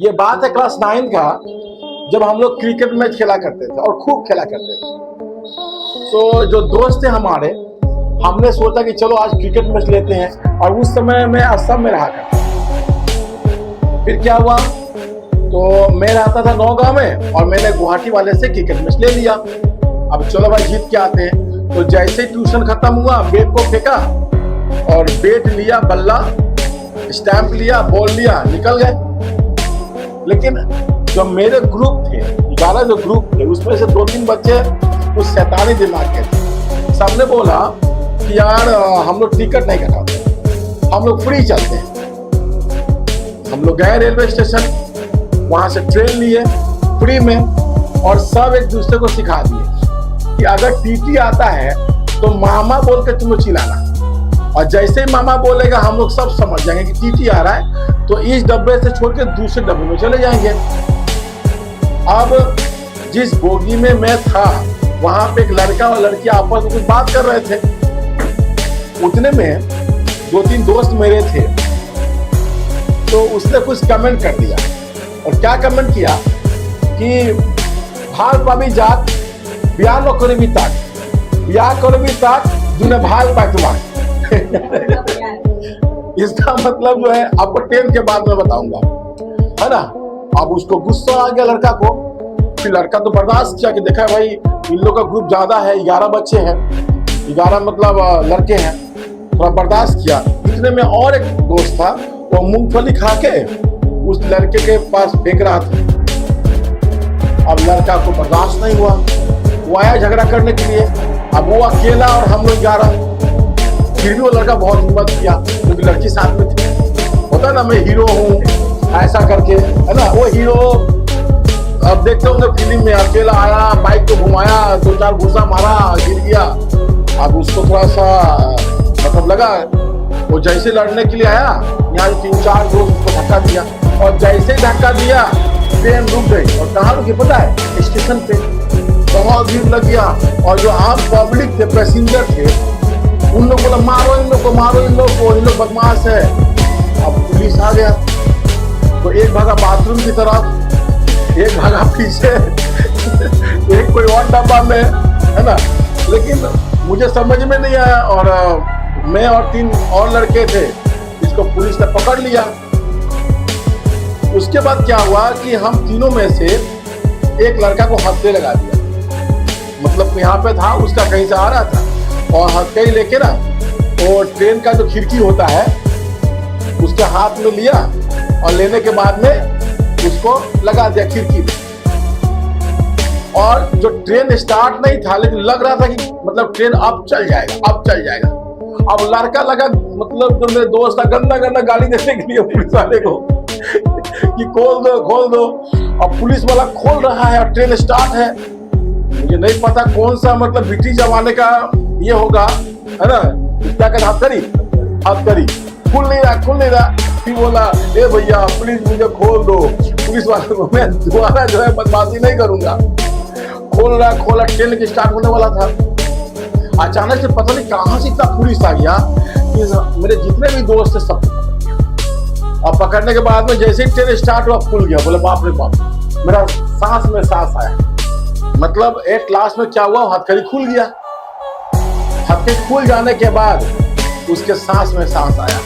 ये बात है क्लास 9 का, जब हम लोग क्रिकेट मैच खेला करते थे और खूब खेला करते थे। तो जो दोस्त थे हमारे, हमने सोचा कि चलो आज क्रिकेट मैच लेते हैं, और उस समय मैं असम में रहा करता। फिर क्या हुआ, तो मैं रहता था नौगांव में और मैंने गुवाहाटी वाले से क्रिकेट मैच ले लिया। अब चलो भाई जीत के आते हैं। तो जैसे ट्यूशन खत्म हुआ, बैट को फेंका और बैट लिया, बल्ला स्टैंप लिया, बॉल लिया, निकल गए। लेकिन जो मेरे ग्रुप थे, 11 जो ग्रुप थे, उसमें से 2-3 बच्चे कुछ शैतानी दिमाग के थे। सबने बोला कि यार हम लोग टिकट नहीं कटाते, हम लोग फ्री चलते हैं। हम लोग गए रेलवे स्टेशन, वहां से ट्रेन लिए फ्री में, और सब एक दूसरे को सिखा दिए कि अगर टीटी आता है तो मामा बोल के तुम लोग चिल्लाना, और जैसे ही मामा बोलेगा हम लोग सब समझ जाएंगे कि टीटी आ रहा है, तो इस डब्बे से छोड़ के दूसरे डब्बे में चले जाएंगे। अब जिस बोगी में मैं था, वहां पे एक लड़का और लड़की आपस में कुछ बात कर रहे थे। उतने में 2-3 दोस्त मेरे थे, तो उसने कुछ कमेंट कर दिया। और क्या कमेंट किया कि भाग पाबी जात ब्याह न करबी ताक, ब्याह करबी ताक दुने भाग पाए तुम्हारे। इसका मतलब जो है आपको 10 के बाद में बताऊंगा, है ना। अब उसको गुस्सा आ गया लड़का को। फिर लड़का तो बर्दाश्त किया कि देखा भाई इन लोग का ग्रुप ज्यादा है, 11 बच्चे हैं, 11 मतलब लड़के हैं, थोड़ा बर्दाश्त किया। इतने में और एक दोस्त था, वो मूंगफली खा के उस लड़के के पास फेंक रहा था। अब लड़का को बर्दाश्त नहीं हुआ, वो आया झगड़ा करने के लिए। अब वो अकेला और हम लोग 11। फिर भी वो लड़का बहुत हिम्मत किया, क्योंकि लड़की साथ में थी। होता ना मैं हीरो हूँ ऐसा करके, है ना। वो हीरो अब देखते होंगे फिल्म में, अकेला आया, बाइक को घुमाया, 2-4 घुसा मारा, गिर गया। अब उसको थोड़ा सा मतलब लगा, वो जैसे लड़ने के लिए आया, यहाँ 3-4 दोस्त उसको धक्का दिया, और जैसे ही धक्का दिया ट्रेन रुक गई। और कहाँ रुकी पता है? स्टेशन पे। बहुत भीड़ लग गया, और जो आम पब्लिक थे, पैसेंजर थे, उन लोग बोला मारो इन लोग को, मारो इन लोग को, इन लोग बदमाश है। अब पुलिस आ गया, तो एक भागा बाथरूम की तरफ, एक भागा पीछे, एक कोई और डब्बा में, है ना। लेकिन मुझे समझ में नहीं आया, और मैं और 3 और लड़के थे, जिसको पुलिस ने पकड़ लिया। उसके बाद क्या हुआ कि हम तीनों में से एक लड़का को हथकड़ी लगा दिया। मतलब यहाँ पे था, उसका कहीं से आ रहा था, और हथकड़ी लेके ना वो ट्रेन का जो खिड़की होता है उसके हाथ में लिया, और लेने के बाद में उसको लगा दिया खिड़की में। और जो ट्रेन स्टार्ट नहीं था, लेकिन लग रहा था कि मतलब ट्रेन अब चल जाएगा, अब चल जाएगा। अब लड़का लगा, मतलब जो मेरे दोस्त था, गंदा गंदा गाली देने के लिए पुलिस वाले को कि खोल दो खोल दो। अब पुलिस वाला खोल रहा है और ट्रेन स्टार्ट है। मुझे नहीं पता कौन सा मतलब ब्रिटिश जमाने का ये होगा, है ना। क्या कहते, हथकड़ी खुल नहीं रहा। फिर बोला ए भैया प्लीज मुझे खोल दो। पुलिस वाले को मैं दोबारा जो है बदमाशी नहीं करूंगा। खोला, ट्रेन की स्टार्ट होने वाला था। अचानक से पता नहीं कहां से इतना पुलिस आ गया कि मेरे जितने भी दोस्त थे सब और पकड़ने के बाद में जैसे ही ट्रेन स्टार्ट हुआ, खुल गया। बोले बाप रे बाप, मेरा सांस में सांस आया। मतलब एक क्लास में क्या हुआ, हथकड़ी खुल गया। हथकड़ी खुल जाने के बाद उसके सांस में सांस आया।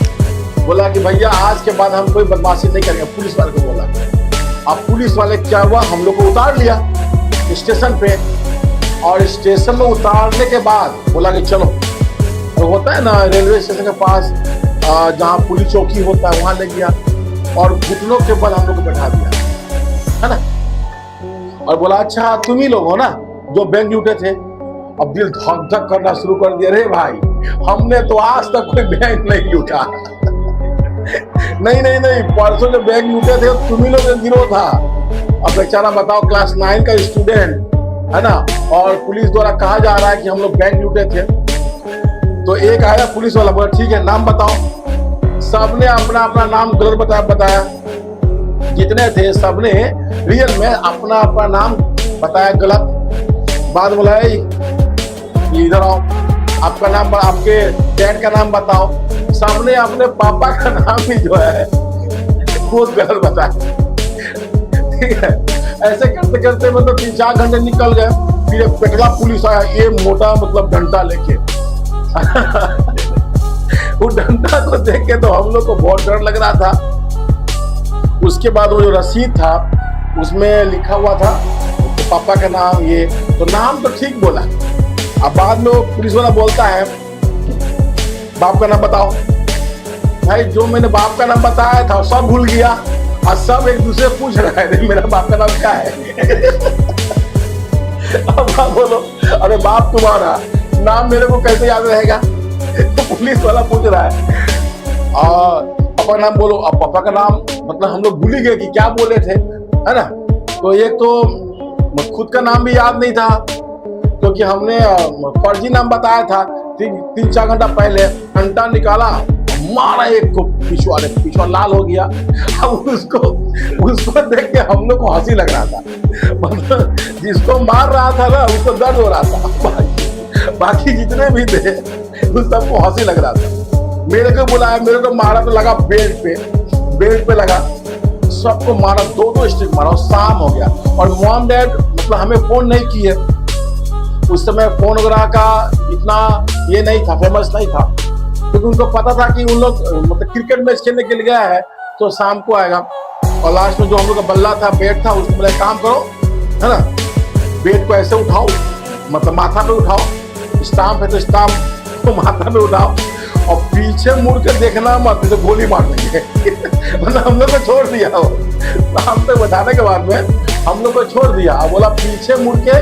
बोला कि भैया आज के बाद हम कोई बदमाशी नहीं करेंगे, पुलिस वाले को बोला। अब पुलिस वाले क्या हुआ, हम लोग को उतार लिया स्टेशन पे, और स्टेशन में उतारने के बाद बोला कि चलो, तो होता है ना रेलवे स्टेशन के पास जहाँ पुलिस चौकी होता है, वहां ले गया, और घुटनों के बल हम लोग को बैठा दिया, है ना। और बोला अच्छा तुम ही लोग हो ना जो बैंक लूटे थे। अब दिल धक धक करना शुरू कर दिया, रे भाई हमने तो आज तक कोई बैंक नहीं लूटा। नहीं, परसों जो बैंक लूटे थे तुम ही लोग गिरोह था। अब बेचारा बताओ, क्लास 9 का स्टूडेंट, है ना, और पुलिस द्वारा कहा जा रहा है कि हम लोग बैंक लूटे थे। तो एक आया पुलिस वाला, बोला ठीक है नाम बताओ। सबने अपना अपना नाम गलत बताया। जितने थे सबने रियल में अपना अपना नाम बताया गलत। बाद बोला इधर आओ, आपका नाम, आपके डैड का नाम बताओ। सबने अपने पापा का नाम ही जो है खुद गलत बताया। ठीक है। ऐसे करते करते मतलब 3-4 घंटे निकल गए। फिर एक पेटला पुलिस आया, ये मोटा मतलब डंडा लेके। वो डंडा को देख के तो हम लोग को बहुत डर लग रहा था। उसके बाद वो जो रसीद था उसमें लिखा हुआ था तो पापा का नाम, ये तो नाम तो ठीक बोला। अब बाद में वो पुलिस वाला बोलता है बाप का नाम बताओ। भाई जो मैंने बाप का नाम बताया था सब भूल गया और सब एक दूसरे पूछ रहे थे मेरा बाप का नाम क्या है। अब आप बोलो, अरे बाप तुम्हारा नाम मेरे को कैसे याद रहेगा? तो पुलिस वाला पूछ रहा है और पापा का नाम बोलो। अब पापा का नाम मतलब हम लोग भूल ही गए कि क्या बोले थे, है ना। तो एक तो खुद का नाम भी याद नहीं था क्योंकि हमने फर्जी नाम बताया था 3-4 घंटा पहले। घंटा निकाला, मारा एक को, पिछुआ लाल हो गया। अब उसको देख के हम लोग को हंसी लग रहा था। मतलब जिसको मार रहा था ना उसको दर्द हो रहा था, बाकी जितने भी थे उस सबको हंसी लग रहा था। मेरे को बुलाया, मेरे को मारा तो लगा बेल्ट पे लगा। सबको मारा, 2-2 स्टिक मारा और शाम हो गया। और मॉम डैड मतलब हमें फोन नहीं किए। उस समय फोन वगैरह का इतना ये नहीं था, फेमस नहीं था, क्योंकि उनको पता था कि उन लोग मतलब क्रिकेट मैच खेलने के लिए गया है तो शाम को आएगा। और लास्ट में जो हम लोग का बल्ला था, बैट था, उसको बोला काम करो, है ना, बैट को ऐसे उठाओ, मतलब माथा पे उठाओ, स्टाम्प है तो स्टाम्प को माथा पे उठाओ और पीछे मुड़ के देखना मत, तो गोली मार देंगे। मतलब हम लोग को छोड़ दिया। वो शाम तक बताने के बाद में हम लोग को छोड़ दिया, बोला पीछे मुड़ के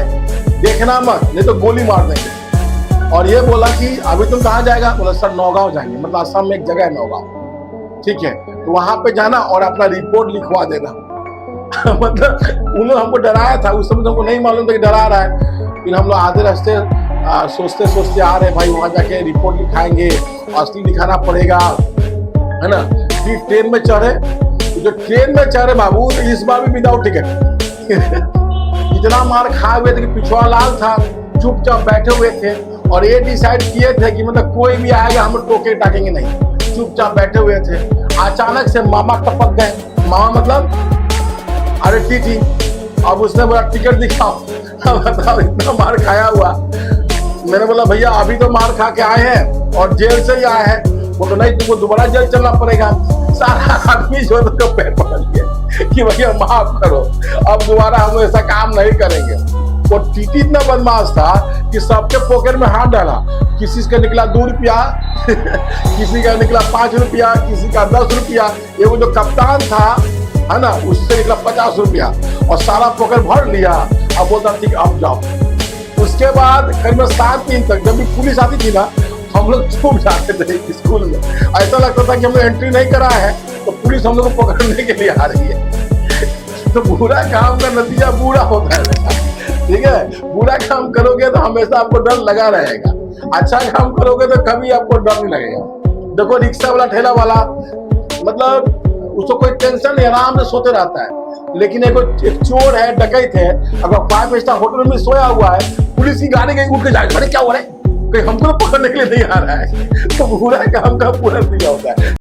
देखना मत, नहीं तो गोली मार देंगे। और ये बोला कि अभी तुम कहाँ जाएगा? बोला सर नौगांव जाएंगे, मतलब असम में एक जगह है नौगांव, ठीक है, तो वहां पे जाना और अपना रिपोर्ट लिखवा देना। मतलब उन्होंने हमको डराया था, उस समय हमको नहीं मालूम था कि डरा रहा है। फिर हम लोग आधे रास्ते सोचते आ रहे भाई वहां जाके रिपोर्ट लिखाएंगे, असली दिखाना पड़ेगा, है ना। फिर ट्रेन में चढ़े, जो ट्रेन में चढ़े बाबू तो इस बार भी विदाउट टिकट। इतना मार खाए हुए थे कि पिछुआ लाल था, चुपचाप बैठे हुए थे और ये डिसाइड किए थे कि मतलब कोई भी आएगा हम टोके टाकेंगे नहीं, चुपचाप बैठे हुए थे। अचानक से मामा टपक गए। मामा मतलब अरे टीटी। अब उसने बोला टिकट दिखाओ। बताओ इतना मार खाया हुआ। मैंने बोला भैया अभी तो मार खा के आए हैं और जेल से ही आए हैं। वो तो नहीं, तुमको दोबारा जेल चलना पड़ेगा। सारा आदमी जो तो पैर पकड़ लिया कि भैया माफ करो, अब दोबारा हम ऐसा काम नहीं करेंगे। वो टीटी इतना बदमाश था कि सबके पॉकेट में हाथ डाला। किसी का निकला 2 रुपया, किसी का निकला 5 रुपया, किसी का 10 रुपया। ये वो जो कप्तान था, है ना, उससे निकला 50 रुपया और सारा पॉकेट भर लिया। अब बोलता ठीक अब जाओ। उसके बाद करीब 7 दिन तक जब भी पुलिस आती थी ना, हम लोग छुप जाते थे स्कूल में। ऐसा लगता था कि हम लोग एंट्री नहीं करा है तो पुलिस हम लोग को पकड़ने के लिए आ रही है। तो बुरा काम का नतीजा बुरा होता है, ठीक है। बुरा काम करोगे तो हमेशा आपको डर लगा रहेगा, अच्छा काम करोगे तो कभी आपको डर नहीं लगेगा। देखो रिक्शा वाला, ठेला वाला, मतलब उसको कोई टेंशन नहीं, आराम से सोते रहता है। लेकिन एक चोर है, डकैत है, अगर 5 स्टार होटल में सोया हुआ है, पुलिस की गाड़ी कहीं उठ के जाएगा, अरे क्या हो रहा है, कहीं हमको पकड़ने के लिए नहीं आ रहा है। तो बुरा काम का पूरा नतीजा होता है।